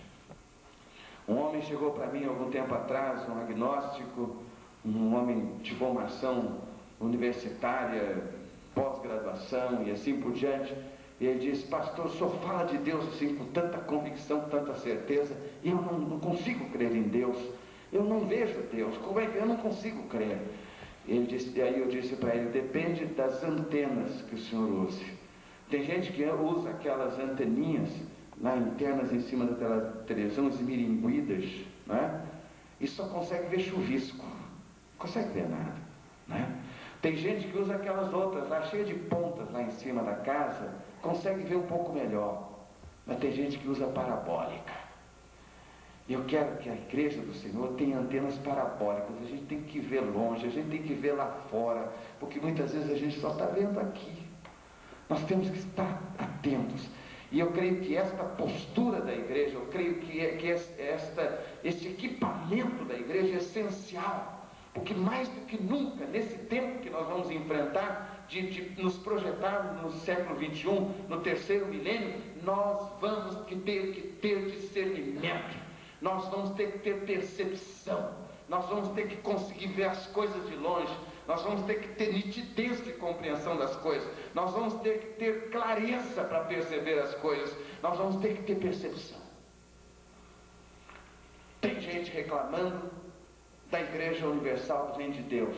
Um homem chegou para mim algum tempo atrás, um agnóstico, um homem de formação universitária, pós-graduação e assim por diante, e ele disse: pastor, o senhor fala de Deus assim com tanta convicção, com tanta certeza, e eu não consigo crer em Deus, eu não vejo Deus, como é que eu não consigo crer? Ele disse, aí eu disse para ele: depende das antenas que o senhor use. Tem gente que usa aquelas anteninhas lá internas em cima da televisão, esmiringuidas, né? E só consegue ver chuvisco, não consegue ver nada, né? Tem gente que usa aquelas outras lá, cheias de pontas lá em cima da casa, consegue ver um pouco melhor. mas tem gente que usa parabólica. Eu quero que a igreja do Senhor tenha antenas parabólicas. A gente tem que ver longe, a gente tem que ver lá fora, porque muitas vezes a gente só está vendo aqui. Nós temos que estar atentos. E eu creio que esta postura da igreja, eu creio que este equipamento da igreja é essencial, porque mais do que nunca, nesse tempo que nós vamos enfrentar, de nos projetarmos no século XXI, no terceiro milênio, nós vamos ter discernimento, nós vamos ter que ter percepção, nós vamos ter que conseguir ver as coisas de longe, nós vamos ter que ter nitidez de compreensão das coisas, nós vamos ter que ter clareza para perceber as coisas, nós vamos ter que ter percepção. Tem gente reclamando da Igreja Universal do Reino de Deus.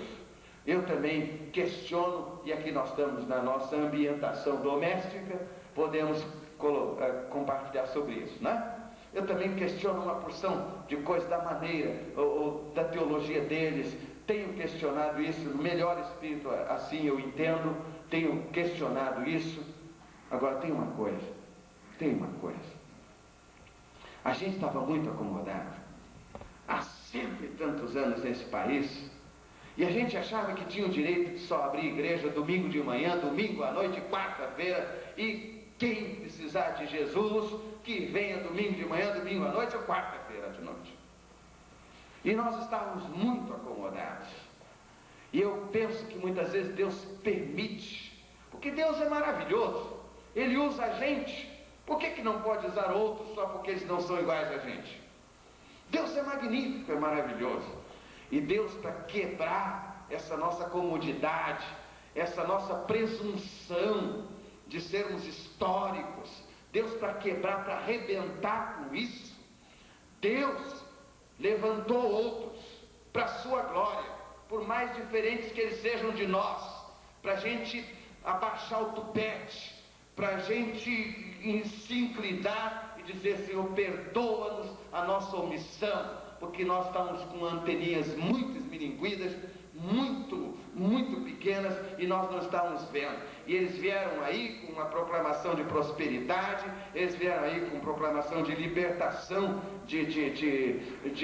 Eu também questiono, e aqui nós estamos na nossa ambientação doméstica, podemos compartilhar sobre isso, né? Eu também questiono uma porção de coisas da maneira, ou da teologia deles. Tenho questionado isso, no melhor espírito, assim eu entendo, tenho questionado isso. Agora tem uma coisa. A gente estava muito acomodado, há cento e tantos anos nesse país, e a gente achava que tinha o direito de só abrir igreja domingo de manhã, domingo à noite, quarta-feira, e quem precisar de Jesus, que venha domingo de manhã, domingo à noite ou quarta-feira de noite. E nós estávamos muito acomodados. E eu penso que muitas vezes Deus permite, porque Deus é maravilhoso, Ele usa a gente. Por que não pode usar outros só porque eles não são iguais a gente? Deus é magnífico, é maravilhoso. E Deus, para quebrar essa nossa comodidade, essa nossa presunção de sermos históricos, Deus, para quebrar, para arrebentar com isso, Deus levantou outros para a sua glória, por mais diferentes que eles sejam de nós, para a gente abaixar o tupete, para a gente se inclinar e dizer: Senhor, perdoa-nos a nossa omissão, porque nós estamos com anteninhas muito esmilinguidas, muito pequenas, e nós não estamos vendo. E eles vieram aí com uma proclamação de prosperidade, eles vieram aí com proclamação de libertação de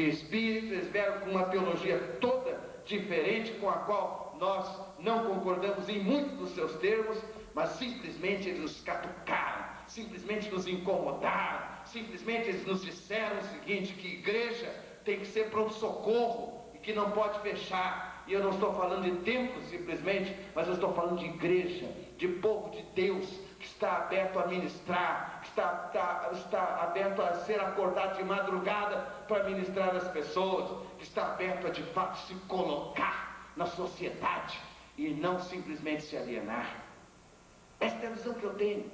espírito, eles vieram com uma teologia toda diferente, com a qual nós não concordamos em muitos dos seus termos, mas simplesmente eles nos catucaram, simplesmente nos incomodaram, simplesmente eles nos disseram o seguinte: que igreja tem que ser pronto-socorro e que não pode fechar. E eu não estou falando de templo simplesmente, mas eu estou falando de igreja, de povo de Deus, que está aberto a ministrar, que está aberto a ser acordado de madrugada para ministrar às pessoas, que está aberto a de fato se colocar na sociedade e não simplesmente se alienar. Esta é a visão que eu tenho.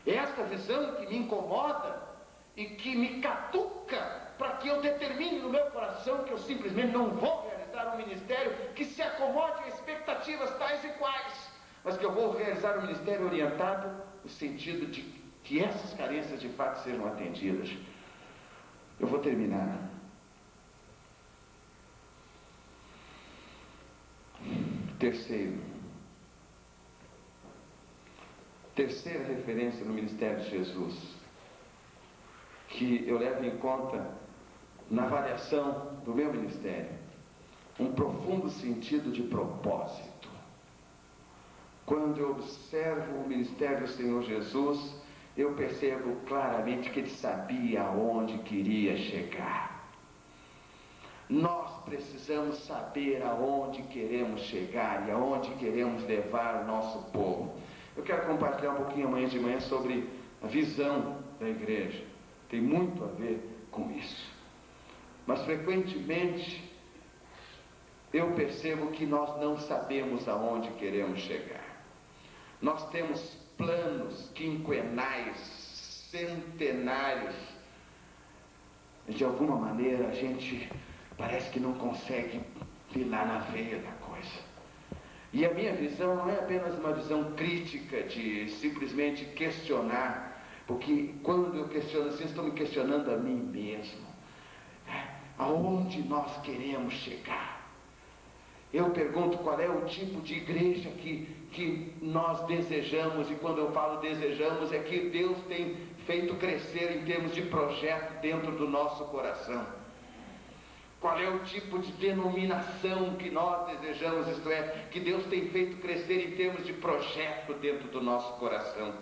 É esta visão que me incomoda e que me catuca, para que eu determine no meu coração que eu simplesmente não vou realizar um ministério que se acomode a expectativas tais e quais, mas que eu vou realizar um ministério orientado no sentido de que essas carências de fato sejam atendidas. Eu vou terminar. Terceira referência no ministério de Jesus, que eu levo em conta na avaliação do meu ministério: um profundo sentido de propósito. Quando eu observo o ministério do Senhor Jesus, eu percebo claramente que Ele sabia aonde queria chegar. Nós precisamos saber aonde queremos chegar e aonde queremos levar o nosso povo. Eu quero compartilhar um pouquinho amanhã de manhã sobre a visão da igreja. Tem muito a ver com isso. Mas frequentemente eu percebo que nós não sabemos aonde queremos chegar. Nós temos planos quinquenais, centenários. De alguma maneira a gente parece que não consegue pilar na veia da coisa. E a minha visão não é apenas uma visão crítica de simplesmente questionar, porque quando eu questiono assim, estou me questionando a mim mesmo. Aonde nós queremos chegar? Eu pergunto qual é o tipo de igreja que que nós desejamos, e quando eu falo desejamos, é que Deus tem feito crescer em termos de projeto dentro do nosso coração. Qual é o tipo de denominação que nós desejamos, isto é, que Deus tem feito crescer em termos de projeto dentro do nosso coração?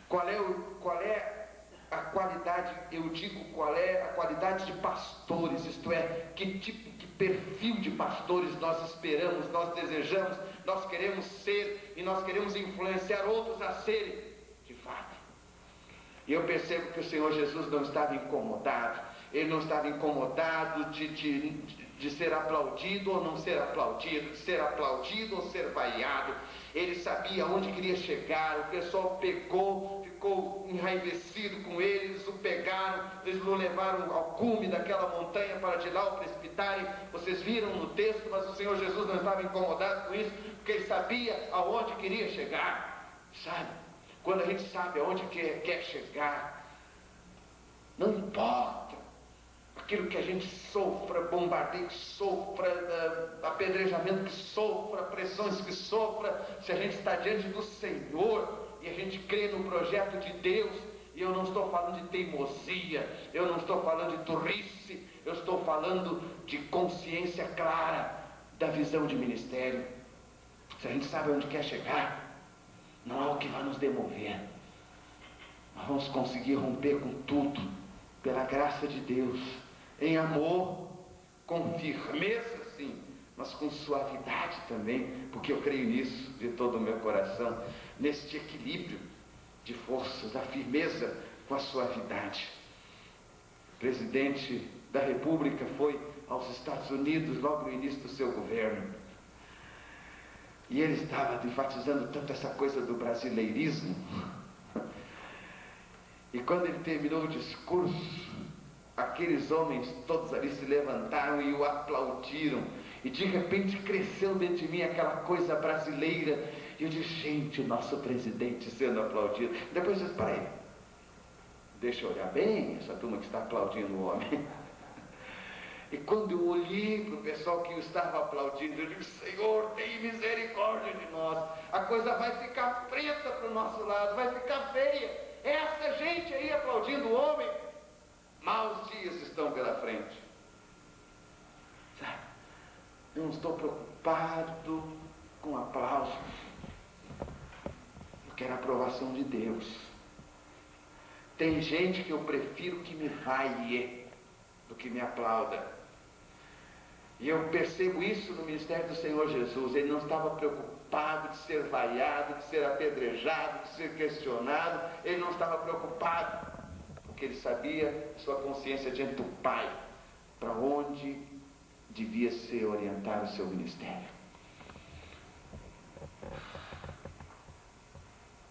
Qual é a qualidade, eu digo, qual é a qualidade de pastores, isto é, que tipo, que perfil de pastores nós esperamos, nós desejamos, nós queremos ser e nós queremos influenciar outros a serem, de fato. E eu percebo que o Senhor Jesus não estava incomodado, ele não estava incomodado de ser aplaudido ou não ser aplaudido, de ser aplaudido ou ser vaiado. Ele sabia onde queria chegar, o pessoal ficou enraivecido com ele, eles o pegaram, eles o levaram ao cume daquela montanha para de lá o precipitarem. Vocês viram no texto, mas o Senhor Jesus não estava incomodado com isso, porque ele sabia aonde queria chegar, sabe? Quando a gente sabe aonde quer chegar, não importa aquilo que a gente sofra, bombardeio que sofra, apedrejamento que sofra, pressões que sofra, se a gente está diante do Senhor e a gente crê no projeto de Deus, e eu não estou falando de teimosia, eu não estou falando de turrice, eu estou falando de consciência clara da visão de ministério. Se a gente sabe onde quer chegar, não há o que vai nos demover. Nós vamos conseguir romper com tudo, pela graça de Deus, em amor, com firmeza sim, mas com suavidade também, porque eu creio nisso de todo o meu coração, neste equilíbrio de forças, a firmeza com a suavidade. O presidente da República foi aos Estados Unidos logo no início do seu governo, e ele estava enfatizando tanto essa coisa do brasileirismo, e quando ele terminou o discurso, aqueles homens todos ali se levantaram e o aplaudiram, e de repente cresceu dentro de mim aquela coisa brasileira, e eu disse, gente, o nosso presidente sendo aplaudido. Depois eu disse, peraí, deixa eu olhar bem essa turma que está aplaudindo o homem. E quando eu olhei para o pessoal que o estava aplaudindo, eu disse, Senhor, tem misericórdia de nós, a coisa vai ficar preta para o nosso lado, vai ficar feia. Essa gente aí aplaudindo o homem, maus dias estão pela frente. Sabe? Eu não estou preocupado com aplausos. Eu quero a aprovação de Deus. Tem gente que eu prefiro que me vaie do que me aplauda. E eu percebo isso no ministério do Senhor Jesus. Ele não estava preocupado de ser vaiado, de ser apedrejado, de ser questionado. Ele não estava preocupado, porque ele sabia a sua consciência diante do Pai, para onde devia ser orientado o seu ministério.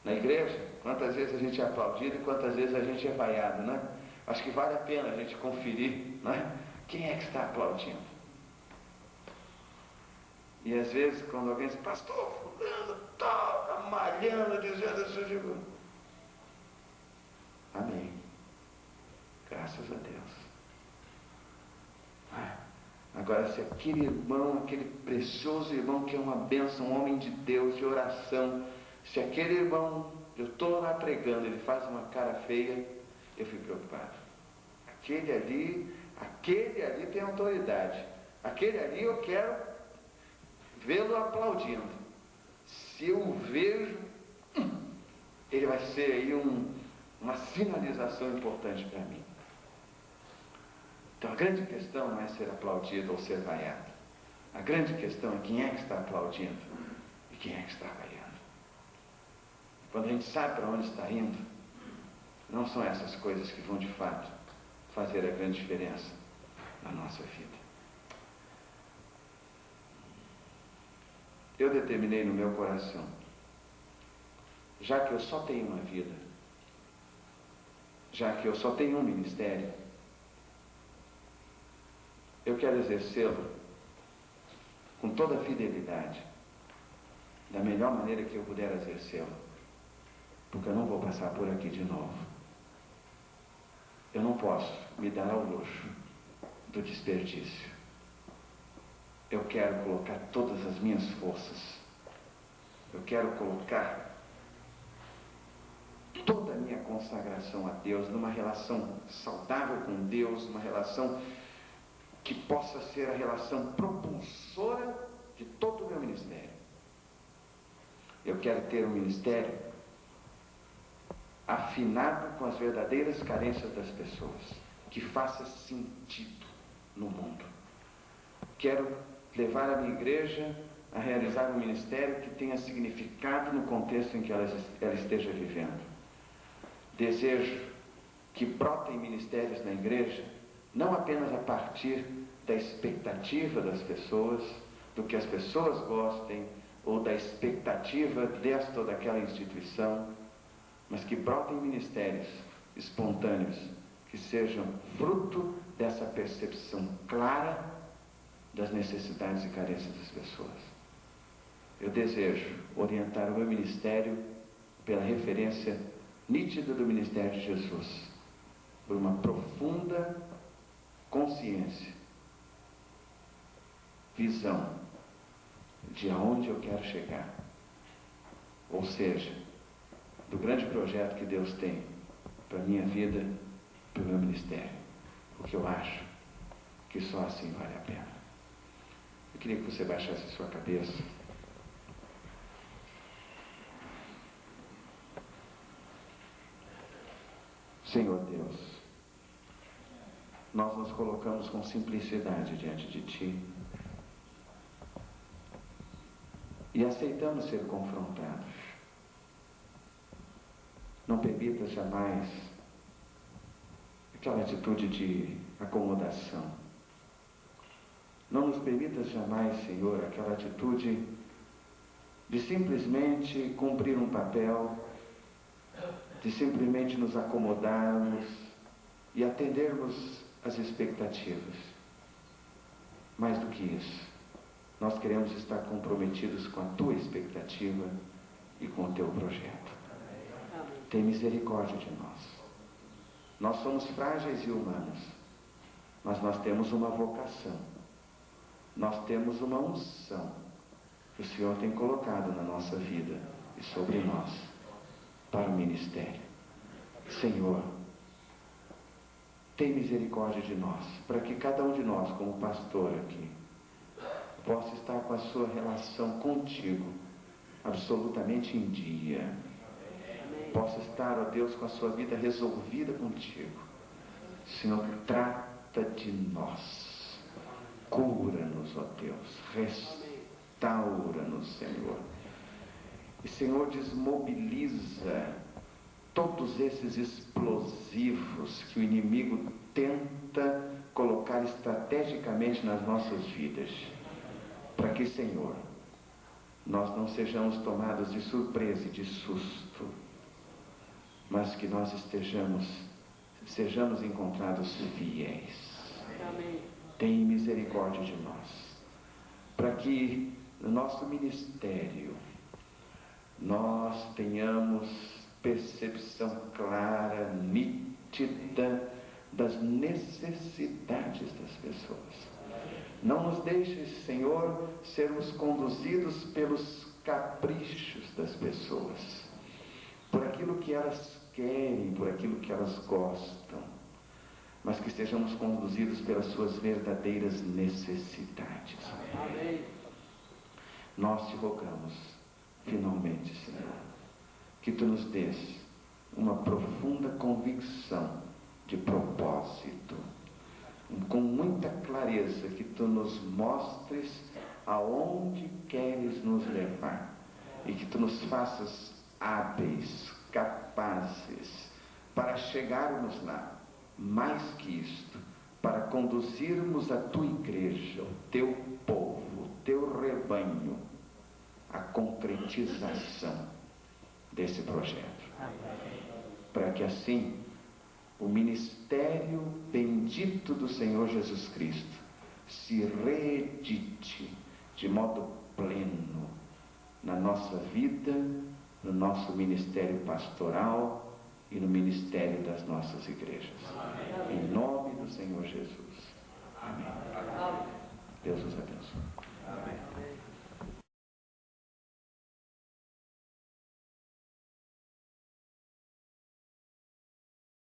Na igreja, quantas vezes a gente é aplaudido e quantas vezes a gente é vaiado, né? Acho que vale a pena a gente conferir, né? Quem é que está aplaudindo? E às vezes quando alguém diz, pastor, fulano está malhando, dizendo isso, eu digo, amém. Graças a Deus. Agora, se aquele irmão, aquele precioso irmão que é uma bênção, um homem de Deus, de oração, se aquele irmão, eu estou lá pregando, ele faz uma cara feia, eu fico preocupado. Aquele ali tem autoridade. Aquele ali eu quero vê-lo aplaudindo. Se eu o vejo, ele vai ser aí uma sinalização importante para mim. Então a grande questão não é ser aplaudido ou ser vaiado. A grande questão é quem é que está aplaudindo e quem é que está vaiando. Quando a gente sabe para onde está indo, não são essas coisas que vão de fato fazer a grande diferença na nossa vida. Eu determinei no meu coração, já que eu só tenho uma vida, já que eu só tenho um ministério, eu quero exercê-lo com toda a fidelidade, da melhor maneira que eu puder exercê-lo, porque eu não vou passar por aqui de novo. Eu não posso me dar ao luxo do desperdício. Eu quero colocar todas as minhas forças Eu quero colocar toda a minha consagração a Deus numa relação saudável com Deus, uma relação que possa ser a relação propulsora de todo o meu ministério. Eu quero ter um ministério afinado com as verdadeiras carências das pessoas, que faça sentido no mundo. Quero levar a minha igreja a realizar um ministério que tenha significado no contexto em que ela esteja vivendo. Desejo que brotem ministérios na igreja, não apenas a partir da expectativa das pessoas, do que as pessoas gostem, ou da expectativa desta ou daquela instituição, mas que brotem ministérios espontâneos, que sejam fruto dessa percepção clara das necessidades e carências das pessoas. Eu desejo orientar o meu ministério pela referência nítida do ministério de Jesus, por uma profunda consciência, visão de aonde eu quero chegar, ou seja, do grande projeto que Deus tem para a minha vida, para o meu ministério, porque eu acho que só assim vale a pena. Eu queria que você baixasse a sua cabeça. Senhor Deus, nós nos colocamos com simplicidade diante de Ti e aceitamos ser confrontados. Não permita jamais aquela atitude de acomodação. Não nos permita jamais, Senhor, aquela atitude de simplesmente cumprir um papel, de simplesmente nos acomodarmos e atendermos às expectativas. Mais do que isso, nós queremos estar comprometidos com a Tua expectativa e com o Teu projeto. Tem misericórdia de nós. Nós somos frágeis e humanos, mas nós temos uma vocação, nós temos uma unção que o Senhor tem colocado na nossa vida e sobre nós para o ministério. Senhor, tem misericórdia de nós, para que cada um de nós, como pastor aqui, possa estar com a sua relação contigo absolutamente em dia. Possa estar, ó Deus, com a sua vida resolvida contigo. Senhor, trata de nós. Cura-nos, ó Deus. Restaura-nos, Senhor. E, Senhor, desmobiliza todos esses explosivos que o inimigo tenta colocar estrategicamente nas nossas vidas. Para que, Senhor, nós não sejamos tomados de surpresa e de susto, mas que nós sejamos encontrados fiéis. Amém. Tem misericórdia de nós, para que no nosso ministério nós tenhamos percepção clara, nítida das necessidades das pessoas. Não nos deixes, Senhor, sermos conduzidos pelos caprichos das pessoas, por aquilo que elas querem, por aquilo que elas gostam, mas que estejamos conduzidos pelas suas verdadeiras necessidades. Amém. Nós te rogamos, finalmente, Senhor, que Tu nos dês uma profunda convicção de propósito, com muita clareza, que Tu nos mostres aonde queres nos levar e que Tu nos faças hábeis, capazes para chegarmos lá. Mais que isto, para conduzirmos a Tua igreja, o Teu povo, o Teu rebanho, à concretização desse projeto. Para que assim o ministério bendito do Senhor Jesus Cristo se reedite de modo pleno na nossa vida, no nosso ministério pastoral e no ministério das nossas igrejas. Amém. Em nome do Senhor Jesus. Amém. Deus os abençoe. Amém.